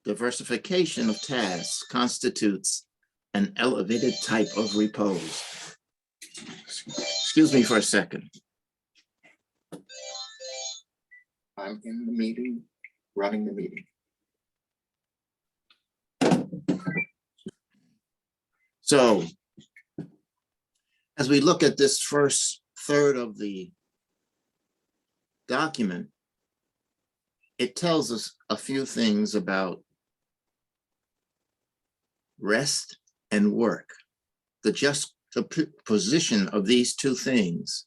Diversification of tasks constitutes an elevated type of repose. Excuse me for a second. I'm in the meeting, running the meeting. So, as we look at this first third of the document, it tells us a few things about rest and work. The juxtaposition of these two things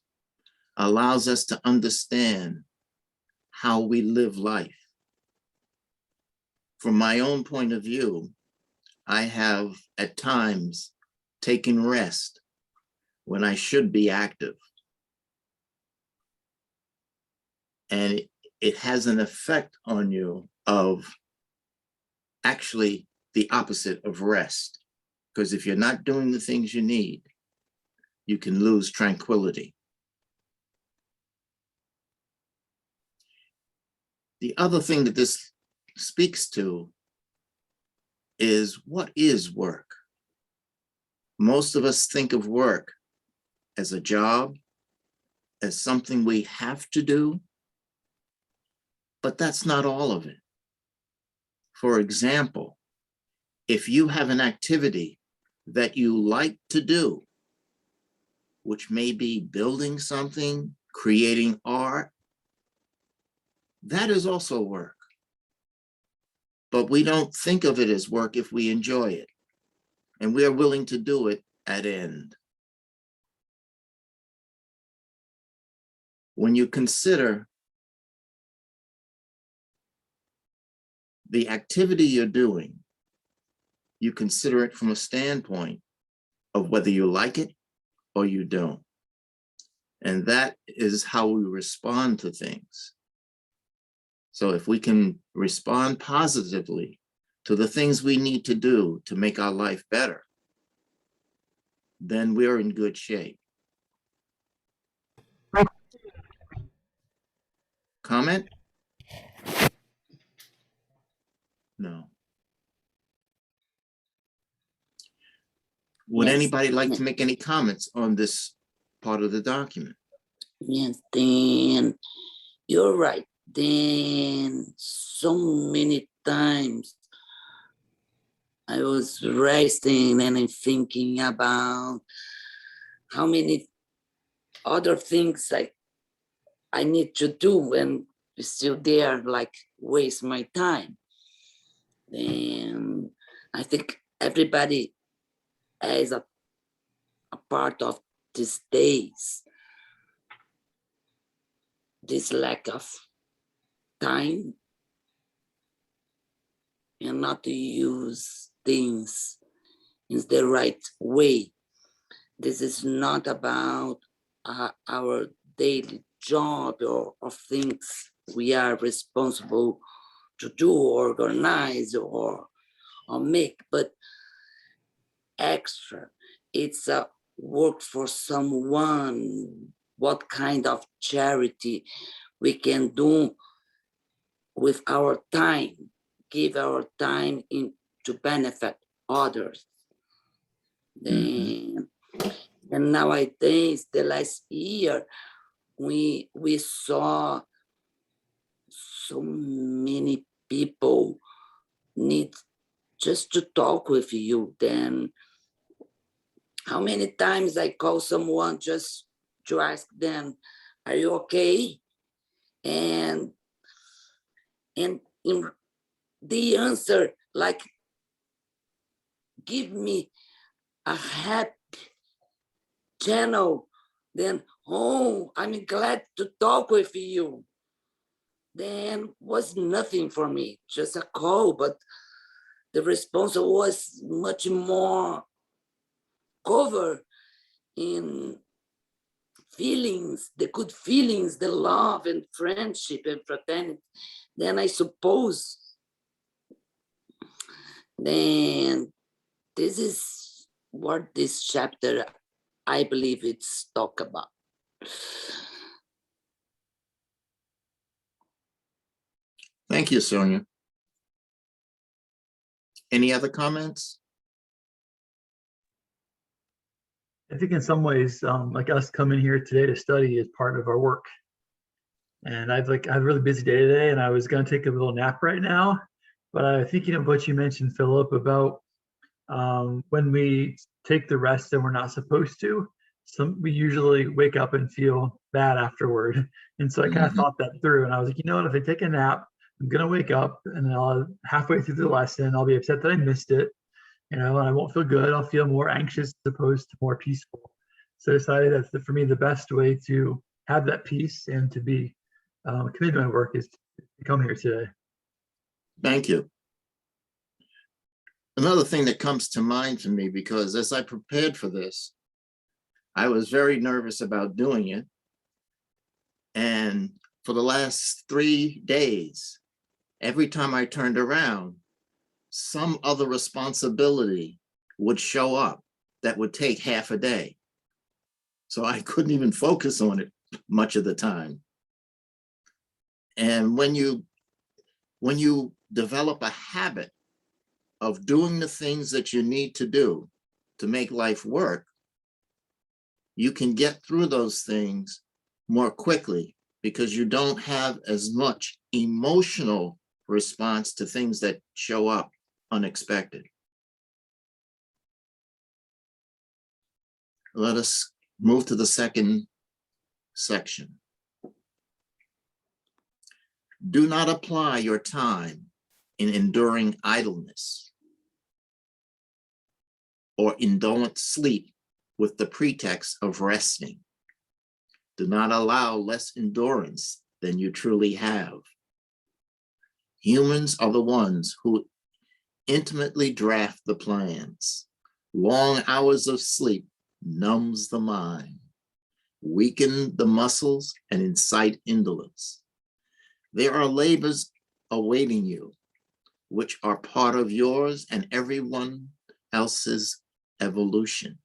allows us to understand how we live life. From my own point of view, I have at times taken rest when I should be active. And it has an effect on you of actually the opposite of rest. Because if you're not doing the things you need, you can lose tranquility. The other thing that this speaks to is, what is work? Most of us think of work as a job, as something we have to do, but that's not all of it. For example, if you have an activity that you like to do, which may be building something, creating art, that is also work. But we don't think of it as work if we enjoy it, and we are willing to do it at end. When you consider the activity you're doing, you consider it from a standpoint of whether you like it or you don't. And that is how we respond to things. So if we can respond positively to the things we need to do to make our life better, then we're in good shape. Comment? No. Would anybody like to make any comments on this part of the document? Yes, then you're right. Then so many times I was resting and I'm thinking about how many other things I need to do, and still there, like, waste my time. And I think everybody has a part of these days, this lack of time and not to use things in the right way. This is not about our daily job or things we are responsible to do, organize or make, but extra. It's a work for someone, what kind of charity we can do with our time, give our time to benefit others. Then, and nowadays, the last year, we saw so many people need just to talk with you. Then how many times I call someone just to ask them, are you okay? And in the answer, like, give me a happy channel, then, oh, I'm glad to talk with you. Then was nothing for me, just a call, but the response was much more covered in feelings, the good feelings, the love and friendship and fraternity. Then I suppose, then this is what this chapter, I believe it's talk about. Thank you, Sonia. Any other comments? I think in some ways, like us coming here today to study is part of our work. And I had a really busy day today, and I was going to take a little nap right now. But I'm thinking of what you mentioned, Philip, about when we take the rest and we're not supposed to. We usually wake up and feel bad afterward. And so I kind of thought that through, and I was like, you know what? If I take a nap, I'm going to wake up, and then halfway through the lesson, I'll be upset that I missed it. And I won't feel good. I'll feel more anxious as opposed to more peaceful. So I decided that's for me the best way to have that peace and to be committed to my work is to come here today. Thank you. Another thing that comes to mind for me, because as I prepared for this, I was very nervous about doing it. And for the last 3 days, every time I turned around, some other responsibility would show up that would take half a day. So I couldn't even focus on it much of the time. And when you develop a habit of doing the things that you need to do to make life work, you can get through those things more quickly because you don't have as much emotional response to things that show up unexpected. Let us move to the second section. Do not apply your time in enduring idleness or indolent sleep with the pretext of resting. Do not allow less endurance than you truly have. Humans are the ones who intimately draft the plans. Long hours of sleep numbs the mind, weaken the muscles, and incite indolence. There are labors awaiting you, which are part of yours and everyone else's evolution.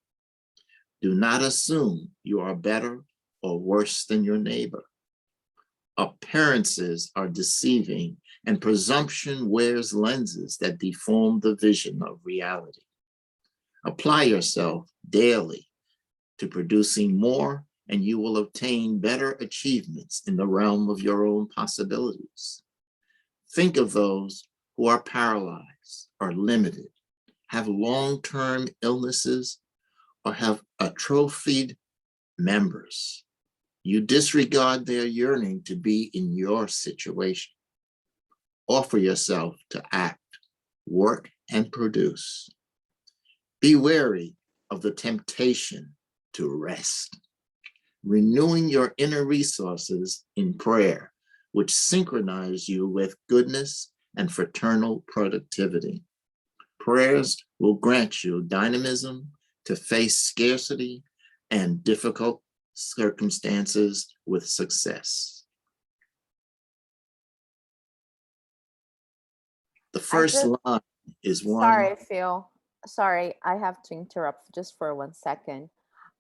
Do not assume you are better or worse than your neighbor. Appearances are deceiving, and presumption wears lenses that deform the vision of reality. Apply yourself daily to producing more, and you will obtain better achievements in the realm of your own possibilities. Think of those who are paralyzed or limited, have long-term illnesses, or have atrophied members. You disregard their yearning to be in your situation. Offer yourself to act, work, and produce. Be wary of the temptation to rest, renewing your inner resources in prayer, which synchronize you with goodness and fraternal productivity. Prayers will grant you dynamism to face scarcity and difficult circumstances with success. The first line is one. Sorry, Phil. Sorry, I have to interrupt just for 1 second.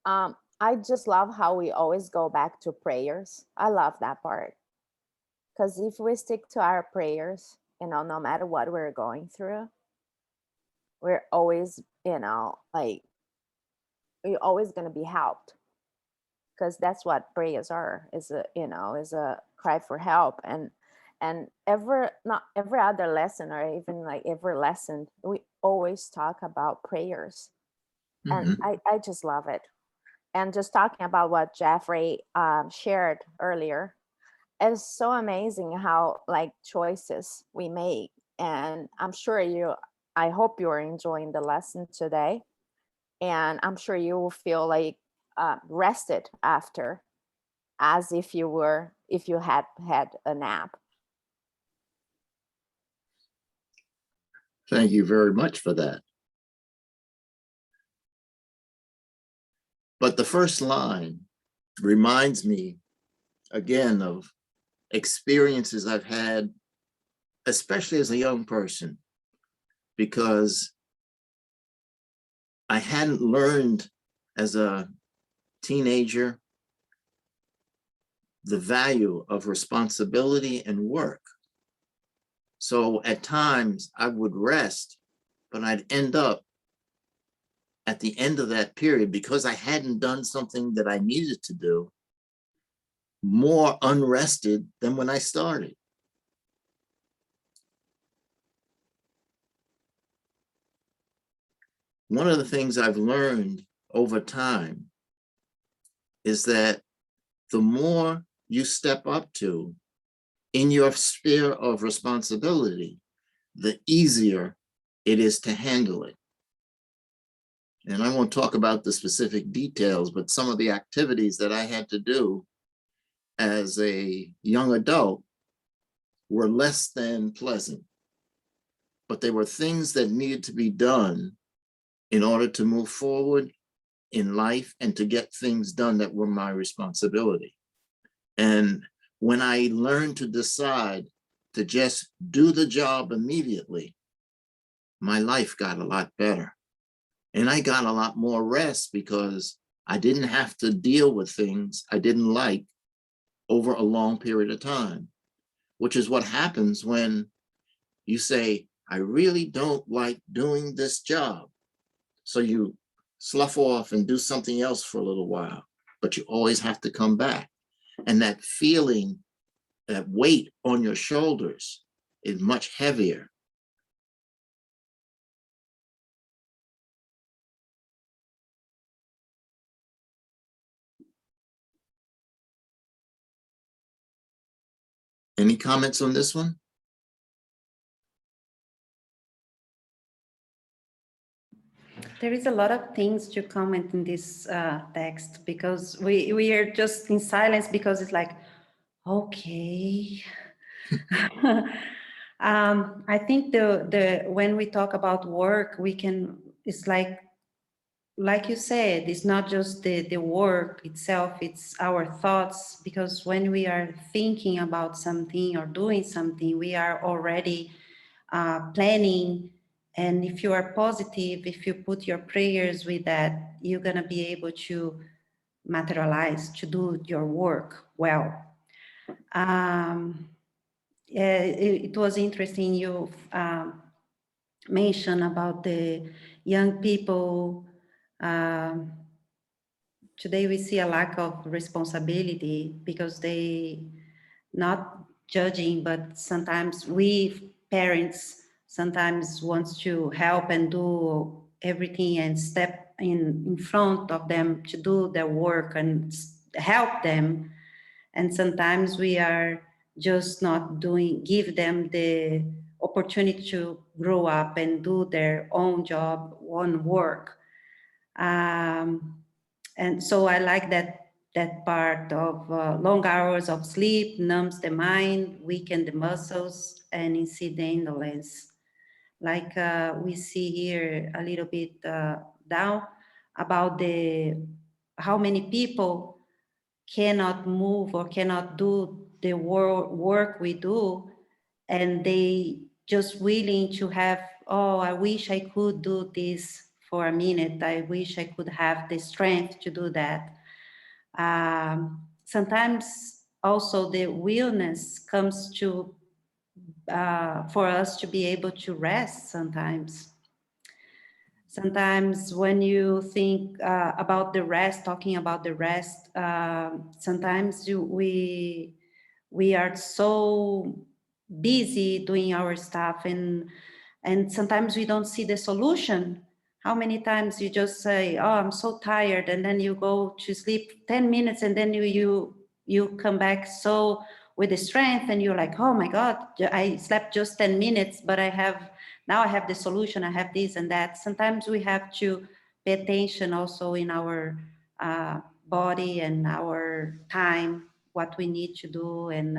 I just love how we always go back to prayers. I love that part. Because if we stick to our prayers, no matter what we're going through, we're always, like, we're always going to be helped. Because that's what prayers are, is a cry for help. And not every other lesson, or even like every lesson, we always talk about prayers. And I just love it. And just talking about what Jeffrey shared earlier, it's so amazing how like choices we make. And I hope you're enjoying the lesson today. And I'm sure you will feel like rested after, as if you had had a nap. Thank you very much for that. But the first line reminds me again of experiences I've had, especially as a young person, because I hadn't learned as a teenager the value of responsibility and work. So at times I would rest but I'd end up at the end of that period, because I hadn't done something that I needed to do, more unrested than when I started. One of the things I've learned over time is that the more you step up to in your sphere of responsibility, the easier it is to handle it. And I won't talk about the specific details, but some of the activities that I had to do as a young adult were less than pleasant, but they were things that needed to be done in order to move forward in life and to get things done that were my responsibility. And when I learned to decide to just do the job immediately, my life got a lot better. And I got a lot more rest because I didn't have to deal with things I didn't like over a long period of time, which is what happens when you say, I really don't like doing this job. So you slough off and do something else for a little while, but you always have to come back. And that feeling, that weight on your shoulders is much heavier. Any comments on this one? There is a lot of things to comment in this text, because we are just in silence, because it's like, okay. I think the when we talk about work, we can, it's like you said, it's not just the work itself, it's our thoughts, because when we are thinking about something or doing something, we are already planning. And if you are positive, if you put your prayers with that, you're going to be able to materialize, to do your work well. It was interesting you mentioned about the young people. Today we see a lack of responsibility because they not judging, but sometimes we parents sometimes wants to help and do everything and step in front of them to do their work and help them. And sometimes we are just not doing, give them the opportunity to grow up and do their own job, own work. And so I like that part of long hours of sleep numbs the mind, weaken the muscles, and incite the indolence. Like we see here a little bit down about how many people cannot move or cannot do the work we do, and they just willing to have, oh, I wish I could do this for a minute. I wish I could have the strength to do that. Sometimes also the willness comes to for us to be able to rest sometimes. Sometimes when you think about the rest, talking about the rest, sometimes we are so busy doing our stuff, and sometimes we don't see the solution. How many times you just say, oh, I'm so tired, and then you go to sleep 10 minutes and then you come back so with the strength, and you're like, oh my God, I slept just 10 minutes, but now I have the solution, I have this and that. Sometimes we have to pay attention also in our body and our time, what we need to do. And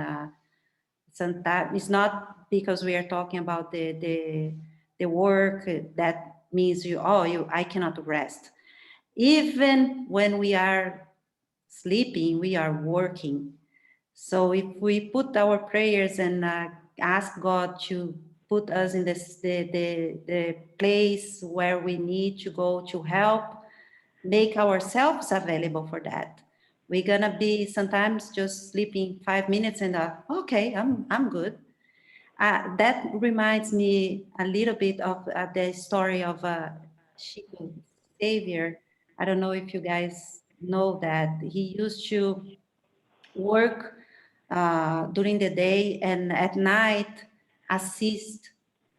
sometimes it's not because we are talking about the work that means I cannot rest. Even when we are sleeping, we are working. So if we put our prayers and ask God to put us in the place where we need to go to help, make ourselves available for that. We're gonna be sometimes just sleeping 5 minutes and okay, I'm good. That reminds me a little bit of the story of Chico Xavier. I don't know if you guys know that he used to work during the day and at night assist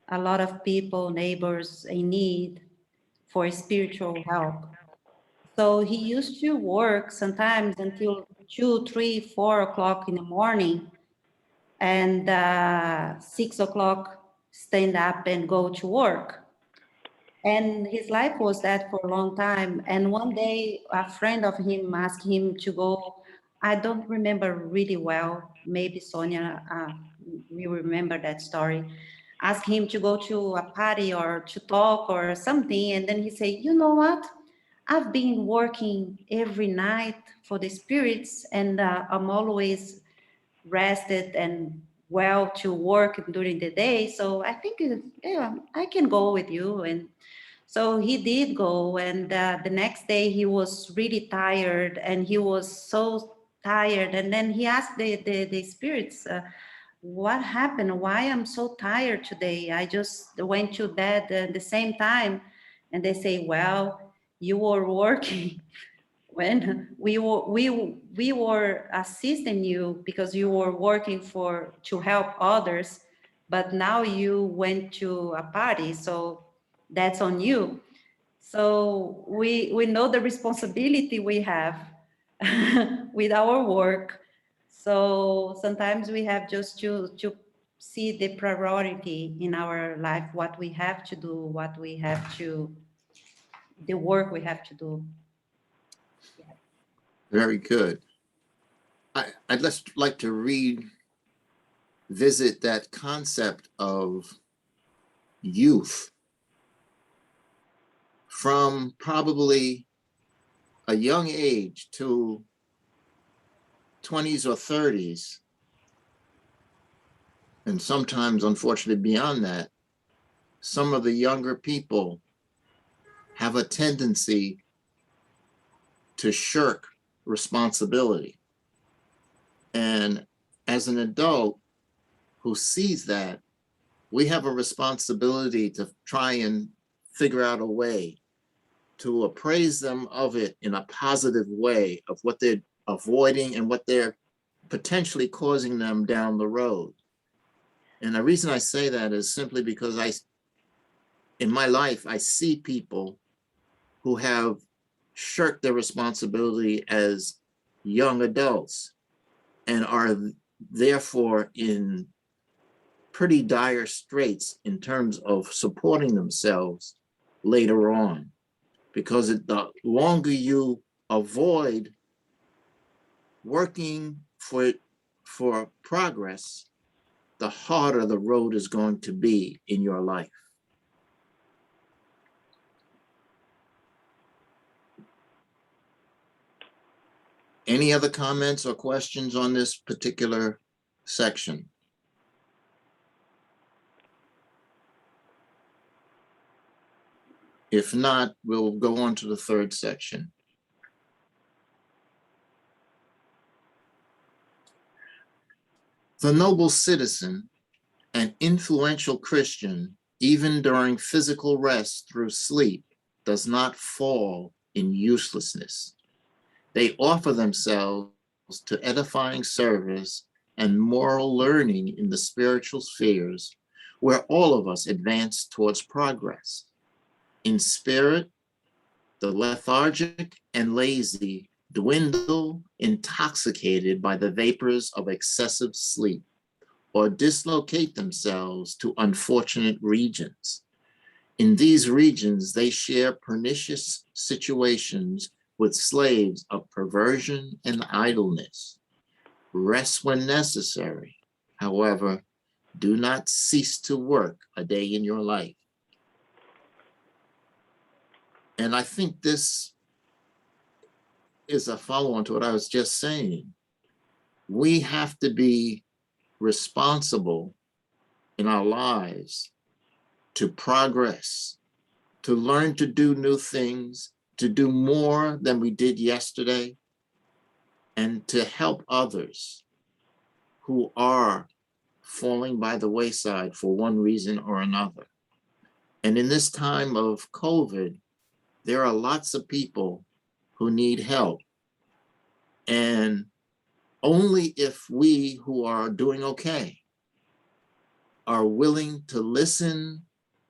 a lot of people, neighbors in need for spiritual help. So he used to work sometimes until 2, 3, 4 o'clock in the morning, and 6 o'clock stand up and go to work. And his life was that for a long time. And one day, a friend of him asked him to go. I don't remember really well. Maybe Sonia, we remember that story. Asked him to go to a party or to talk or something. And then he said, you know what? I've been working every night for the spirits, and I'm always rested and well to work during the day. So I think, yeah, I can go with you. And so he did go, and the next day he was really tired, and he was so tired. And then he asked the spirits, what happened? Why I'm so tired today? I just went to bed at the same time. And they say, well, you were working when we were assisting you because you were working to help others, but now you went to a party, so that's on you. So we know the responsibility we have with our work. So sometimes we have just to see the priority in our life, what we have to do, what we have to, the work we have to do. Very good. I'd just like to revisit that concept of youth from probably a young age to 20s or 30s, and sometimes, unfortunately, beyond that. Some of the younger people have a tendency to shirk responsibility. And as an adult who sees that, we have a responsibility to try and figure out a way to appraise them of it in a positive way of what they're avoiding and what they're potentially causing them down the road. And the reason I say that is simply because in my life, I see people who have shirked their responsibility as young adults and are therefore in pretty dire straits in terms of supporting themselves later on. Because the longer you avoid working for progress, the harder the road is going to be in your life. Any other comments or questions on this particular section? If not, we'll go on to the third section. The noble citizen, an influential Christian, even during physical rest through sleep, does not fall in uselessness. They offer themselves to edifying service and moral learning in the spiritual spheres, where all of us advance towards progress. In spirit, the lethargic and lazy dwindle intoxicated by the vapors of excessive sleep, or dislocate themselves to unfortunate regions. In these regions, they share pernicious situations with slaves of perversion and idleness. Rest when necessary. However, do not cease to work a day in your life. And I think this is a follow-on to what I was just saying. We have to be responsible in our lives to progress, to learn to do new things, to do more than we did yesterday, and to help others who are falling by the wayside for one reason or another. And in this time of COVID, there are lots of people who need help. And only if we who are doing okay are willing to listen,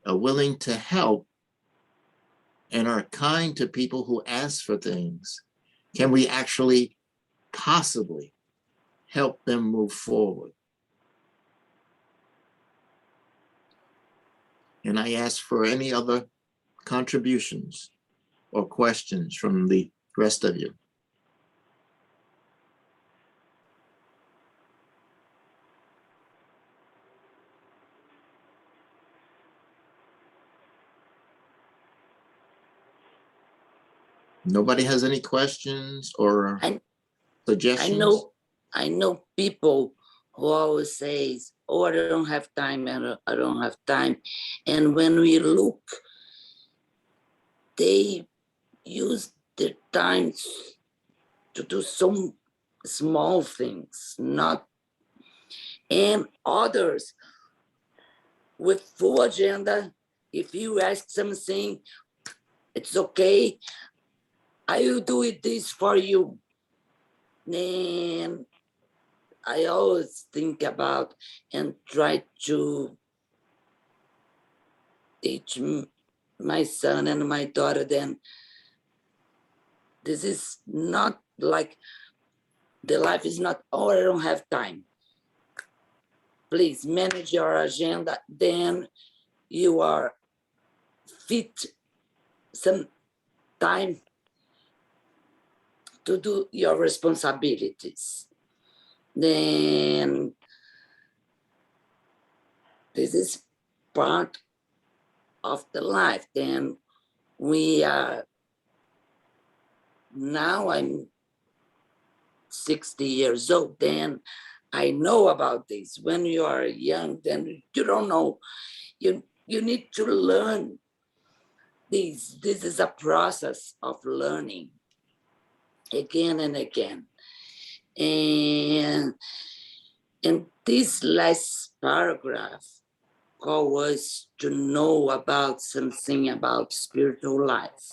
are willing to help, and are kind to people who ask for things, can we actually possibly help them move forward. And I ask for any other contributions or questions from the rest of you. Nobody has any questions or suggestions? I know people who always says, "Oh, I don't have time, and I don't have time." And when we look, they use their time to do some small things, not, and others with full agenda. If you ask something, it's okay. I will do this for you. And I always think about and try to teach my son and my daughter, then this is not like the life is not, oh, I don't have time. Please manage your agenda, then you are fit some time to do your responsibilities. Then this is part of the life. Then we are, now I'm 60 years old, then I know about this. When you are young, then you don't know. You need to learn this. This is a process of learning again and again. And this last paragraph calls us to know about something about spiritual life.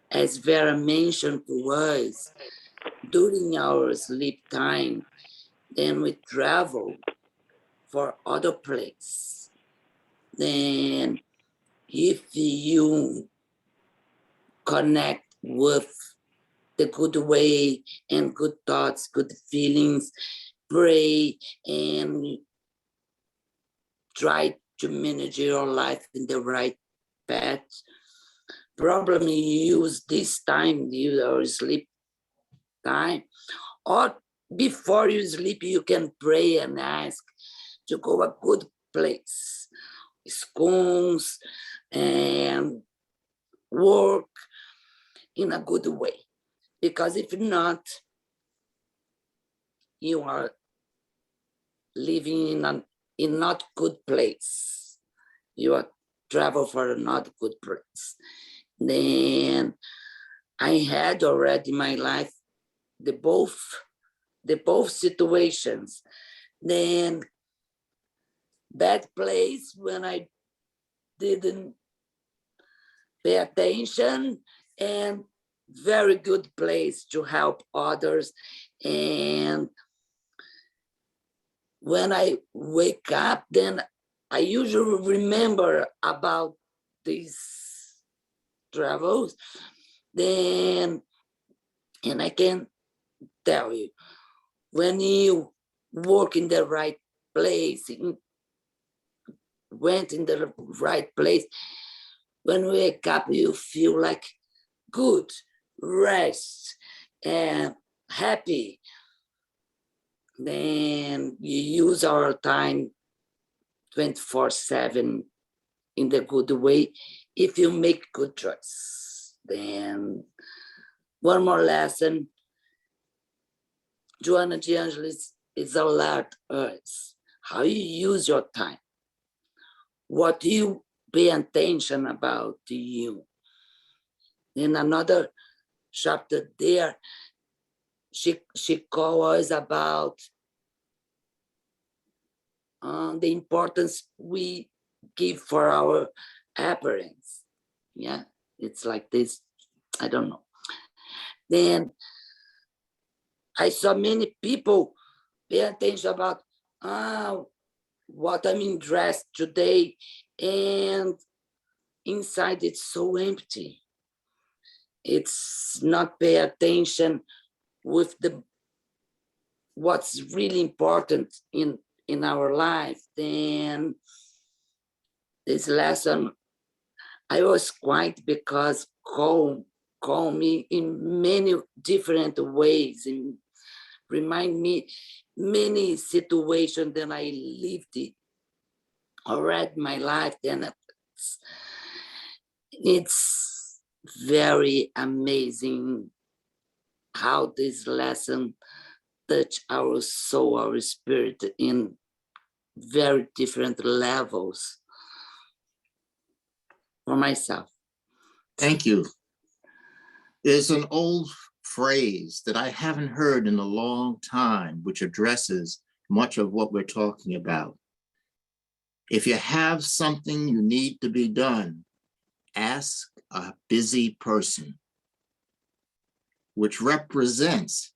As Vera mentioned to us, during our sleep time, then we travel for other place. Then if you connect with the good way and good thoughts, good feelings, pray and try to manage your life in the right path. Probably use this time, your sleep time, or before you sleep, you can pray and ask to go a good place, schools, and work in a good way. Because if not, you are living in not good place. You are travel for a not good place. Then I had already in my life the both situations. Then bad place when I didn't pay attention, and very good place to help others. And when I wake up, then I usually remember about these travels. Then, and I can tell you, when you work in the right place, went in the right place, when you wake up, you feel like good, rest, and happy. Then you use our time 24/7 in the good way if you make good choice. Then one more lesson, Joanna de Angelis is alert us how you use your time, what you pay attention about to you. In another chapter there, she calls us about the importance we give for our appearance. Yeah, it's like this. I don't know. Then I saw many people pay attention about what I'm dressed today, and inside it's so empty. It's not pay attention with the what's really important in our life. Then this lesson I was quite because call me in many different ways and remind me many situations that I lived already my life. Then it's very amazing how this lesson touch our soul, our spirit in very different levels for myself. Thank you. There's an old phrase that I haven't heard in a long time, which addresses much of what we're talking about. If you have something you need to be done, ask a busy person, which represents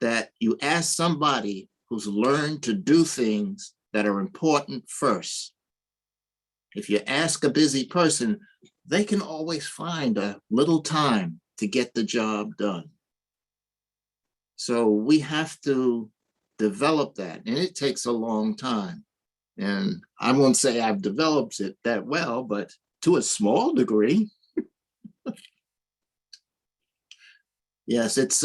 that you ask somebody who's learned to do things that are important first. If you ask a busy person, they can always find a little time to get the job done. So we have to develop that, and it takes a long time. And I won't say I've developed it that well, but to a small degree. Yes, it's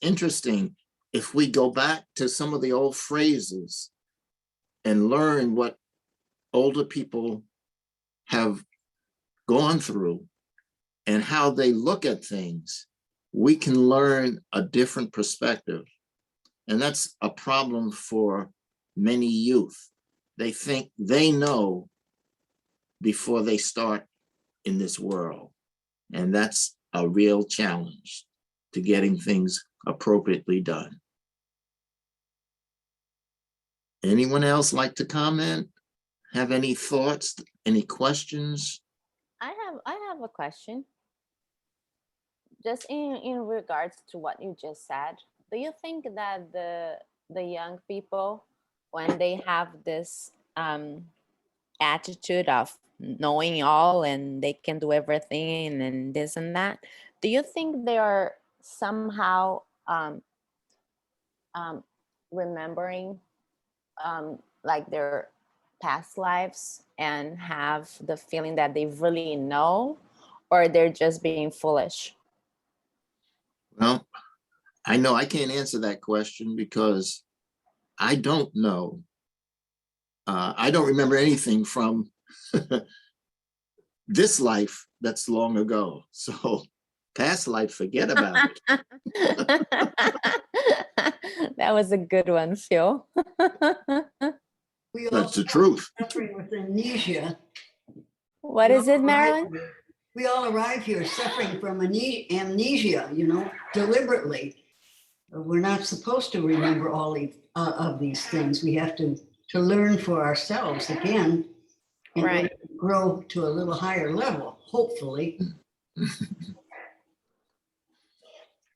interesting. If we go back to some of the old phrases and learn what older people have gone through and how they look at things, we can learn a different perspective. And that's a problem for many youth. They think they know before they start in this world. And that's a real challenge to getting things appropriately done. Anyone else like to comment? Have any thoughts, any questions? I have a question. Just in regards to what you just said, do you think that the young people, when they have this attitude of knowing all and they can do everything and this and that, do you think they are somehow remembering like their past lives and have the feeling that they really know, or they're just being foolish? Well, I know I can't answer that question because I don't know. I don't remember anything from this life that's long ago. So past life, forget about it. That was a good one, Phil. That's the truth. Suffering with amnesia. What is it, Marilyn? We all arrive here suffering from amnesia, deliberately. We're not supposed to remember all of these things. We have to learn for ourselves again and Right. grow to a little higher level, hopefully.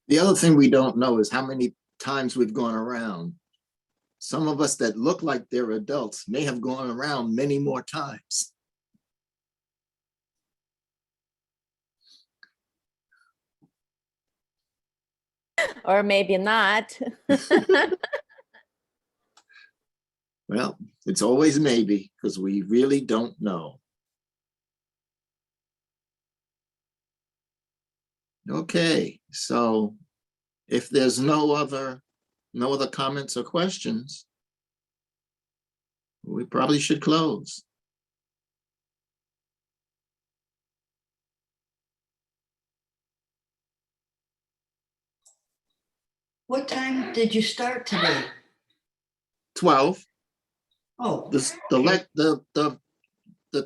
The other thing we don't know is how many times we've gone around. Some of us that look like they're adults may have gone around many more times. Or maybe not. Well, it's always maybe, because we really don't know. Okay, so if there's no other comments or questions, we probably should close. What time did you start today? 12. Oh, The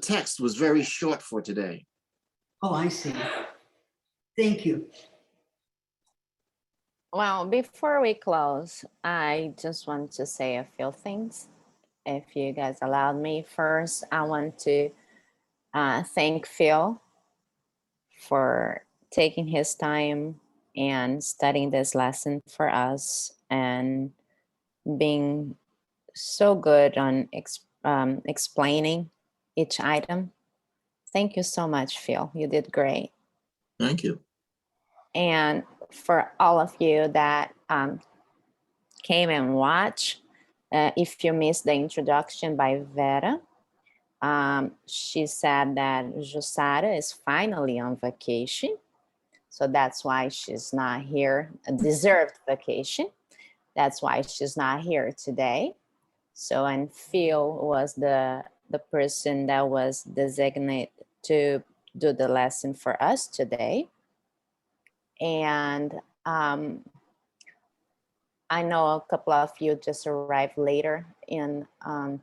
text was very short for today. I see. Thank you. Well, before we close, I just want to say a few things. If you guys allowed me, first, I want to thank Phil for taking his time and studying this lesson for us and being so good on explaining each item. Thank you so much, Phil. You did great. Thank you. And for all of you that came and watched, if you missed the introduction by Vera, she said that Jussara is finally on vacation. So that's why she's not here, a deserved vacation. That's why she's not here today. So, and Phil was the person that was designated to do the lesson for us today. And I know a couple of you just arrived later in the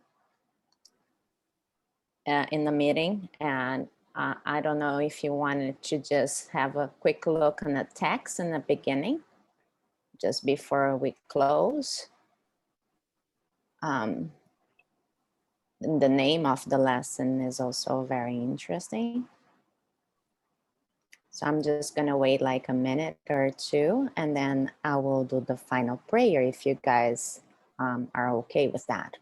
meeting, and I don't know if you wanted to just have a quick look on the text in the beginning, just before we close. The name of the lesson is also very interesting. So I'm just gonna wait like a minute or two, and then I will do the final prayer if you guys are okay with that.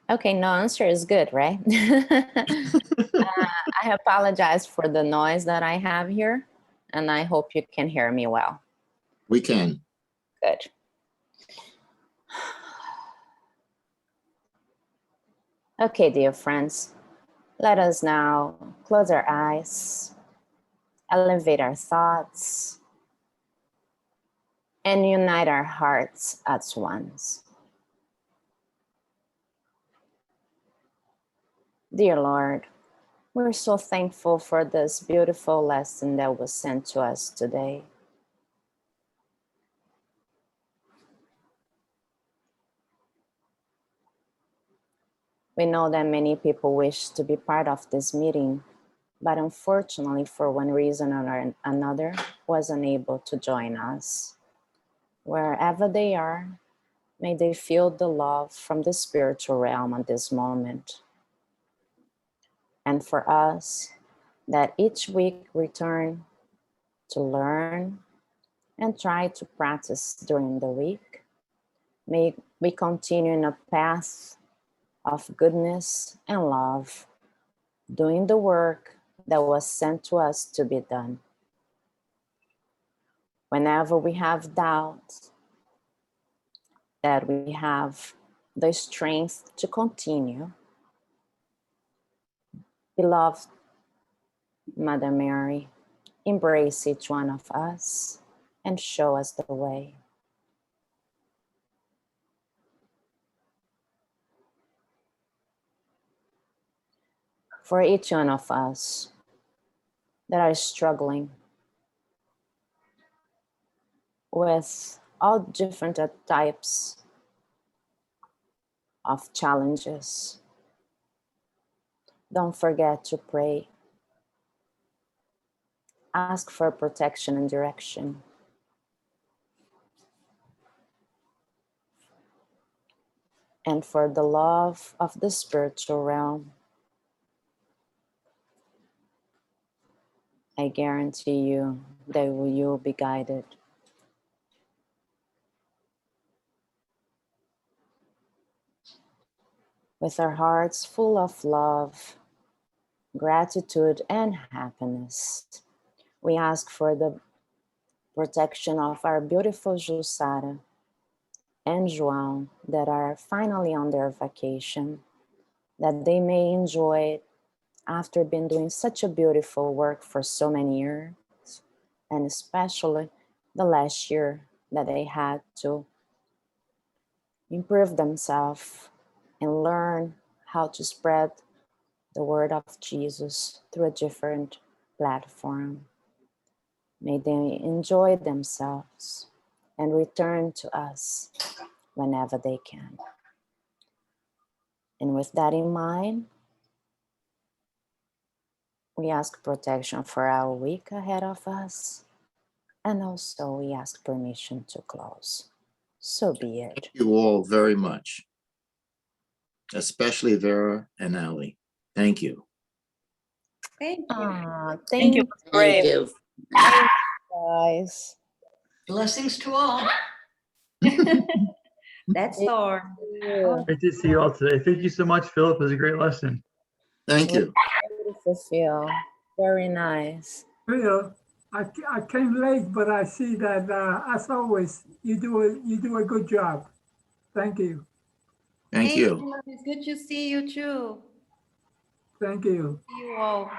Okay, no answer is good, right? I apologize for the noise that I have here, and I hope you can hear me well. We can. Good. Okay, dear friends, let us now close our eyes, elevate our thoughts, and unite our hearts at once. Dear Lord, we're so thankful for this beautiful lesson that was sent to us today. We know that many people wish to be part of this meeting, but unfortunately, for one reason or another, was unable to join us. Wherever they are, may they feel the love from the spiritual realm at this moment. And for us, that each week return to learn and try to practice during the week, may we continue in a path of goodness and love, doing the work that was sent to us to be done. Whenever we have doubt, that we have the strength to continue. Beloved Mother Mary, embrace each one of us and show us the way. For each one of us that are struggling with all different types of challenges, don't forget to pray. Ask for protection and direction. And for the love of the spiritual realm, I guarantee you that you will be guided. With our hearts full of love, gratitude, and happiness, we ask for the protection of our beautiful Jussara and João that are finally on their vacation, that they may enjoy it after being doing such a beautiful work for so many years, and especially the last year that they had to improve themselves and learn how to spread the word of Jesus through a different platform. May they enjoy themselves and return to us whenever they can. And with that in mind, we ask protection for our week ahead of us. And also we ask permission to close. So be it. Thank you all very much, especially Vera and Ali. Thank you. Thank you. Thank you, Thank you. guys. Blessings to all. That's all. Great to see you all today. Thank you so much, Philip. It was a great lesson. Thank you. Beautiful feel. Very nice. Phil, I came late, but I see that as always, you do a good job. Thank you. Thank you. It's good to see you too. Thank you. See you all.